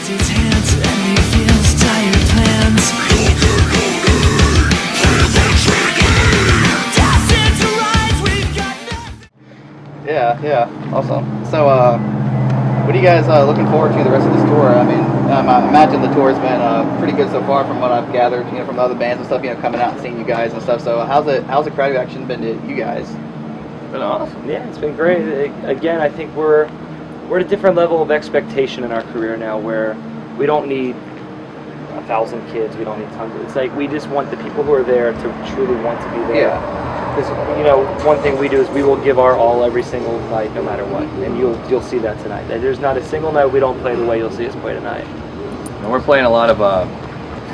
his hands and he feels tired plans. Yeah, awesome. So, what are you guys looking forward to the rest of this tour? I mean, I imagine the tour's been pretty good so far from what I've gathered, from the other bands and stuff, coming out and seeing you guys and stuff. So, how's the crowd reaction been to you guys? Been awesome. Yeah, it's been great. Again, I think we're at a different level of expectation in our career now, where we don't need 1,000 kids, we don't need tons of. It's like we just want the people who are there to truly want to be there. Yeah. Because one thing we do is we will give our all every single night, no matter what, and you'll see that tonight. There's not a single night we don't play the way you'll see us play tonight. And we're playing a lot of. I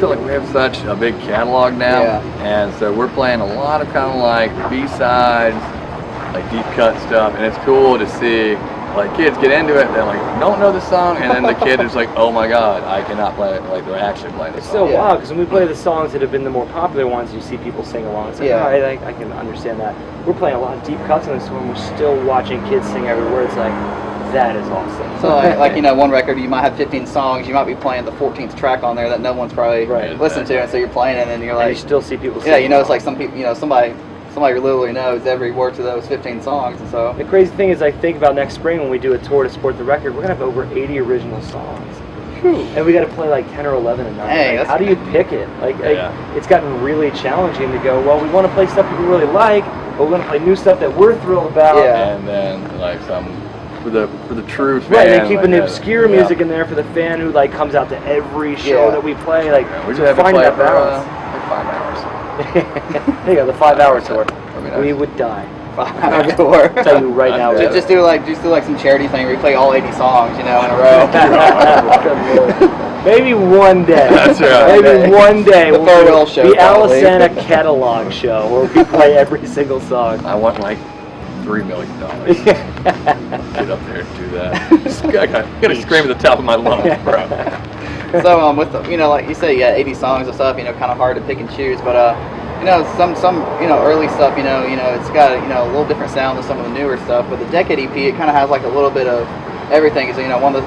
feel like we have such a big catalog now, and so we're playing a lot of kind of like B-sides, like deep cut stuff, and it's cool to see like kids get into it. They're like don't know the song, and then the kid is like, oh my god, I cannot play it. Like they're actually playing the It's song. so wild because when we play the songs that have been the more popular ones, you see people sing along. It's like, all right, I can understand that. We're playing a lot of deep cuts on this one. We're still watching kids sing every word. It's like, that is awesome. So, like one record, you might have 15 songs. You might be playing the 14th track on there that no one's probably listened to, and so you're playing it, and you're like, and you still see people sing. Yeah, it's like some people, somebody literally knows every word to those 15 songs, and so. The crazy thing is, I think about next spring when we do a tour to support the record, we're gonna have over 80 original songs. And we got to play like 10 or 11 a night. Hey, how do you pick it? It's gotten really challenging to go, well, we want to play stuff people really like, but we're going to play new stuff that we're thrilled about. Yeah. And then like some for the true fan. Right, and keeping the obscure music in there for the fan who like comes out to every show that we play. Like we just have to finding play that for balance. like 5 hours. There you go, the 5-hour tour. We would die. 5-hour tour. I'll tell you right now. Just do like some charity thing where you play all 80 songs, in a row. Maybe one day. That's right. Maybe one day the farewell show. The Alesana catalog show where we play every single song. I want like $3 million. Get up there and do that. I'm gonna scream at the top of my lungs, bro. So with the, like you say, 80 songs and stuff, kind of hard to pick and choose, but some early stuff, it's got a little different sound than some of the newer stuff. But the Decade EP, it kind of has like a little bit of everything. Because one of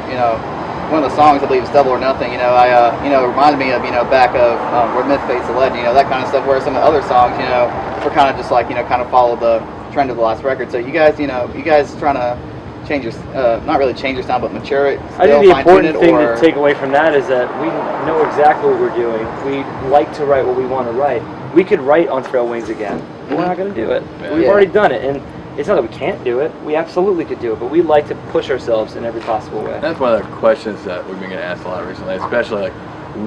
the songs, I believe, is Double or Nothing. It reminded me of back of Where Myth Fades the Legend, that kind of stuff. Where some of the other songs, were kind of just like kind of follow the trend of the last record. So you guys trying to change your, not really change your sound, but mature it. I think the important thing to take away from that is that we know exactly what we're doing. We like to write what we want to write. We could write on Frail Wings again, but we're not going to do it. We've already done it, and it's not that we can't do it. We absolutely could do it, but we like to push ourselves in every possible way. That's one of the questions that we've been getting asked a lot recently, especially like,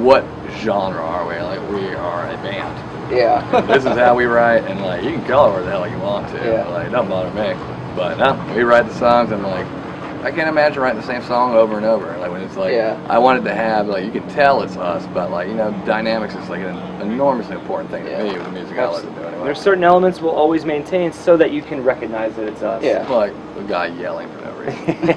what genre are we? Like, we are a band. Yeah. This is how we write, and like, you can call it whatever the hell you want to. Yeah. Like, it doesn't bother me. But no, we write the songs, and like, I can't imagine writing the same song over and over. Like when it's like, I wanted to have like, you can tell it's us, but like dynamics is like an enormously important thing to me with the music I like to do anyway. There's certain elements we'll always maintain so that you can recognize that it's us. Yeah. Like a guy yelling for no reason.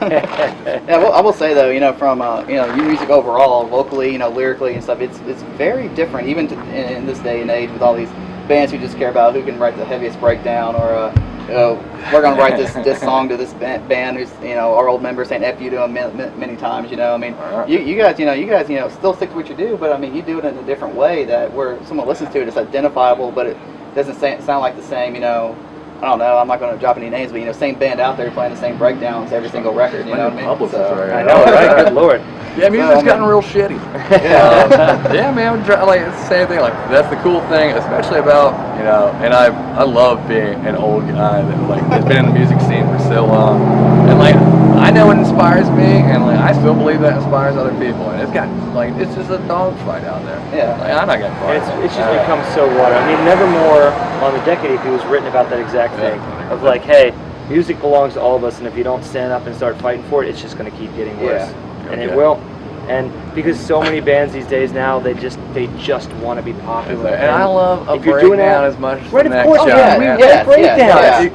I will say though, from your music overall, vocally, lyrically and stuff, it's very different even in this day and age with all these bands who just care about who can write the heaviest breakdown or. We're gonna write this song to this band who's our old member saying "F you" to them many times. I mean, you guys still stick to what you do, but I mean you do it in a different way that where someone listens to it, it's identifiable, but it doesn't sound like the same. I don't know. I'm not going to drop any names, but same band out there playing the same breakdowns every single record. You know what I mean? So, I know, right? Good lord. Yeah, music's gotten real shitty. Yeah, man. Like it's the same thing. Like that's the cool thing, especially about and I love being an old guy that like has been in the music scene for so long, and like I know it inspires me, and like I still believe that inspires other people, and it's just a dogfight out there. Yeah, like, I'm not getting fired. It's just become so water. I mean, Nevermore on the Decade EP was written about that exact thing of like, hey, music belongs to all of us, and if you don't stand up and start fighting for it, it's just going to keep getting worse, and it will. And because so many bands these days now, they just want to be popular. And I love a breakdown as much as the next song.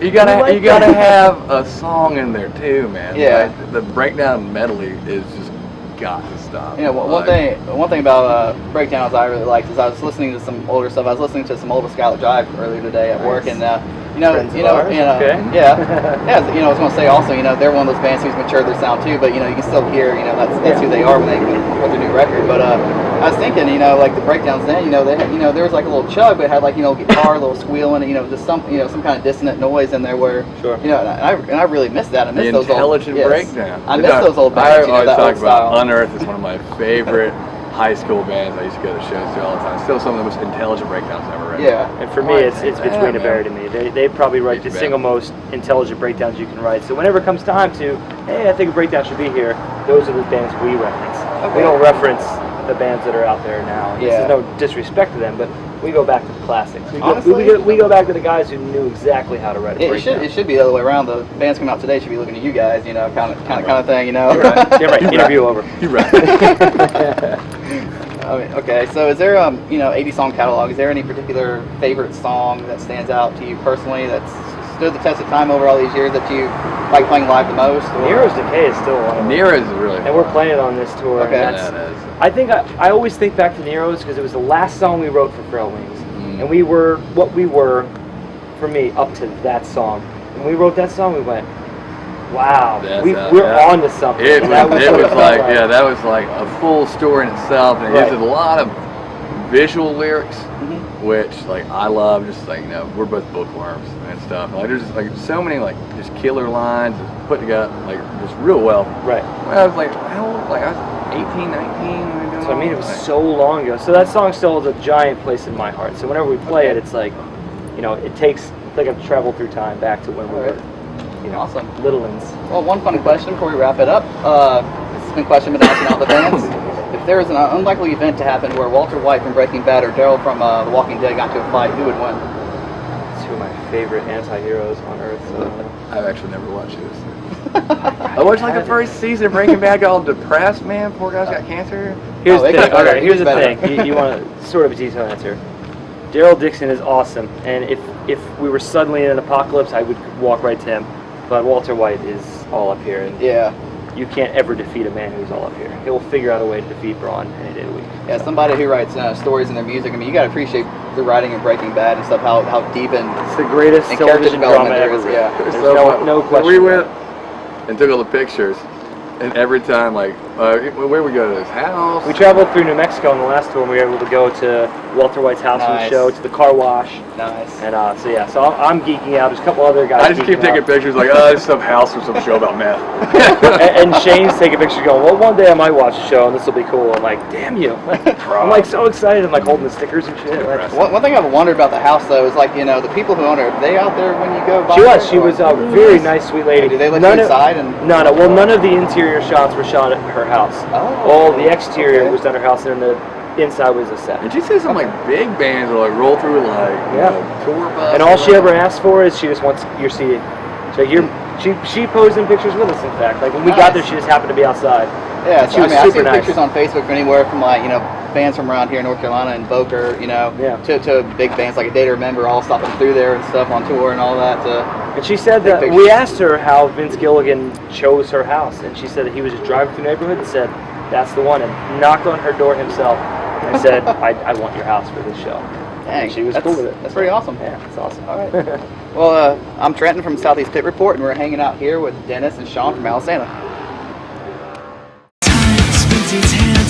You gotta have a song in there too, man. Yeah. Like, the breakdown medley is just got to stop. One thing about breakdowns I really liked is I was listening to some older stuff. I was listening to some old Scarlet Jive earlier today at work, and Friends of ours, okay. Yeah. I was going to say also, they're one of those bands who's matured their sound too, but you can still hear, that's who they are when they with their new record. But I was thinking, like the breakdowns then, they had, there was like a little chug, but it had like guitar, a little squealing, just some kind of dissonant noise in there where, Sure. and I really miss that. I miss those intelligent old breakdown. I miss those old bands. I always that talk old about style. Unearth is one of my favorite high school bands I used to go to shows to all the time. Still some of the most intelligent breakdowns I've ever read. Yeah. And for me, it's between a bear to me. They probably write the Between a single most intelligent breakdowns you can write. So whenever it comes time to, hey, I think a breakdown should be here, those are the bands we reference. Okay. We don't reference the bands that are out there now. Yeah. This is no disrespect to them, but we go back to the classics. Honestly, We go back to the guys who knew exactly how to write a breakdown. It should be the other way around. The bands come out today should be looking at you guys, kind of thing, You're right. You're right. Interview over. You're right. Okay, so is there 80 song catalog? Is there any particular favorite song that stands out to you personally that's stood the test of time over all these years that you like playing live the most? Or? Nero's Decay is still one of them. Nero's is really And we're playing it on this tour. Okay. And I think I always think back to Nero's because it was the last song we wrote for Frail Wings. And we were what we were, for me, up to that song. When we wrote that song, we went, wow, we're on to something. That was like a full story in itself, and it uses a lot of visual lyrics, which like I love. Just like we're both bookworms and stuff. Like there's like so many like just killer lines just put together like just real well. Right. When I was like how old? Like I was 18, 19. When we were doing So I mean, it was like, so long ago. So that song still has a giant place in my heart. So whenever we play it, it's like, it takes. It's like I've traveled through time back to when we were. Awesome. Little ones. Well, one fun question before we wrap it up. This has been a question been asking all the bands. If there was an unlikely event to happen where Walter White from Breaking Bad or Daryl from The Walking Dead got into a fight, who would win? Two of my favorite anti-heroes on Earth. So. I've actually never watched this. I watched like the first season of Breaking Bad. Got all depressed, man. Poor guy's got cancer. Here's the thing. better. Okay, here's the Better. thing. You want a sort of a detailed answer. Daryl Dixon is awesome, and if we were suddenly in an apocalypse, I would walk right to him. But Walter White is all up here, and you can't ever defeat a man who's all up here. He'll figure out a way to defeat Braun any day of the week. Yeah, somebody who writes stories in their music. I mean, you got to appreciate the writing in Breaking Bad and stuff. How deep and It's the greatest and character television drama development there ever is. written. Yeah. There's no question. We went and took all the pictures, and every time like where we go to his house. We traveled through New Mexico on the last tour, and we were able to go to Walter White's house for the Nice. show, to the car wash. Nice. And so I'm geeking out. There's a couple other guys. I just keep geeking taking out. pictures like, oh, it's some house or some show about meth. and Shane's taking pictures going, well, one day I might watch the show and this will be cool. I'm like, damn you. I'm like so excited. I'm like holding the stickers and shit. Like, One thing I've wondered about the house though is like the people who own it, are they out there when you go by? she was a very nice, sweet lady. Do they let None you of- inside? No, well, none of the interior shots were shot at her house. Oh, All the exterior was at her house, and the inside was a set. Did you see some like big bands that like roll through like tour bus? And all she ever asks for is she just wants your seat. So she posed in pictures with us. In fact, like when we got there, she just happened to be outside. Yeah, And she was I super see nice. pictures on Facebook from anywhere from like bands from around here in North Carolina and Boca, to big bands like A Day to Remember, all stopping through there and stuff on tour and all that. And she said that Big we pictures. asked her how Vince Gilligan chose her house, and she said that he was just driving through the neighborhood and said, "That's the one," and knocked on her door himself and said, "I want your house for this show." Dang, And she was that's cool with it. That's pretty awesome. Yeah, it's awesome. All right. Well, I'm Trenton from Southeast Pit Report, and we're hanging out here with Dennis and Sean from Alesana. Time spins its hand